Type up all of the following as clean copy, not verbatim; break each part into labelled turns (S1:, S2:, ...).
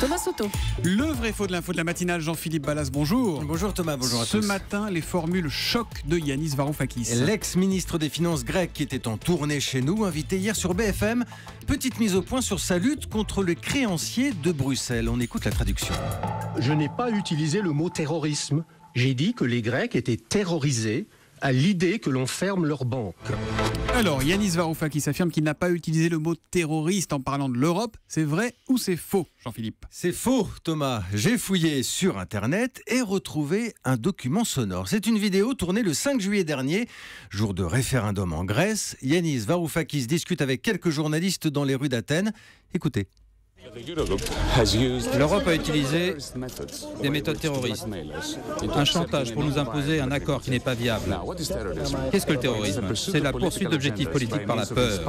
S1: Thomas Soto.
S2: Le vrai faux de l'info de la matinale, Jean-Philippe Ballas, bonjour.
S3: Bonjour Thomas, bonjour à tous.
S2: Ce matin, les formules choc de Yanis Varoufakis.
S3: L'ex-ministre des Finances grec qui était en tournée chez nous, invité hier sur BFM. Petite mise au point sur sa lutte contre les créanciers de Bruxelles. On écoute la traduction.
S4: Je n'ai pas utilisé le mot terrorisme. J'ai dit que les Grecs étaient terrorisés à l'idée que l'on ferme leurs banques.
S2: Alors, Yanis Varoufakis affirme qu'il n'a pas utilisé le mot terroriste en parlant de l'Europe. C'est vrai ou c'est faux, Jean-Philippe?
S3: C'est faux, Thomas. J'ai fouillé sur Internet et retrouvé un document sonore. C'est une vidéo tournée le 5 juillet dernier, jour de référendum en Grèce. Yanis Varoufakis discute avec quelques journalistes dans les rues d'Athènes. Écoutez.
S5: L'Europe a utilisé des méthodes terroristes, un chantage pour nous imposer un accord qui n'est pas viable. Qu'est-ce que le terrorisme? C'est la poursuite d'objectifs politiques par la peur.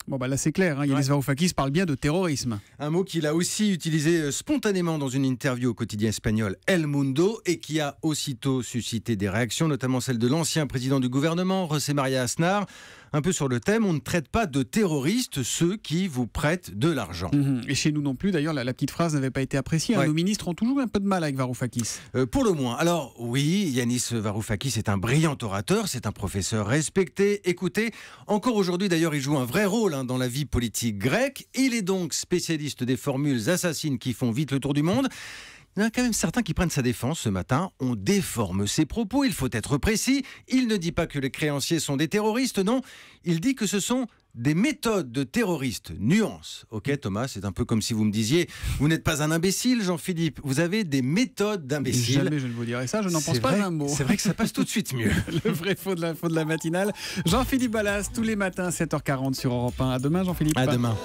S2: Bon bah là c'est clair, Yanis Varoufakis parle bien de terrorisme.
S3: Un mot qu'il a aussi utilisé spontanément dans une interview au quotidien espagnol El Mundo et qui a aussitôt suscité des réactions, notamment celle de l'ancien président du gouvernement, José María Aznar. Un peu sur le thème, on ne traite pas de terroristes ceux qui vous prêtent de l'argent.
S2: Et chez nous non plus, d'ailleurs, la petite phrase n'avait pas été appréciée. Nos ministres ont toujours un peu de mal avec Varoufakis.
S3: Pour le moins. Alors oui, Yanis Varoufakis est un brillant orateur, c'est un professeur respecté. Écoutez, encore aujourd'hui d'ailleurs, il joue un vrai rôle dans la vie politique grecque. Il est donc spécialiste des formules assassines qui font vite le tour du monde. Il y en a quand même certains qui prennent sa défense ce matin. On déforme ses propos, il faut être précis. Il ne dit pas que les créanciers sont des terroristes, non. Il dit que ce sont des méthodes de terroristes. Nuance. Ok Thomas, c'est un peu comme si vous me disiez, vous n'êtes pas un imbécile Jean-Philippe, vous avez des méthodes d'imbécile.
S2: Jamais je ne vous dirai ça, je n'en pense pas un mot.
S3: C'est vrai que ça passe tout de suite mieux.
S2: Le vrai faux de l'info de la matinale. Jean-Philippe Ballas, tous les matins 7h40 sur Europe 1. À demain Jean-Philippe.
S3: À demain.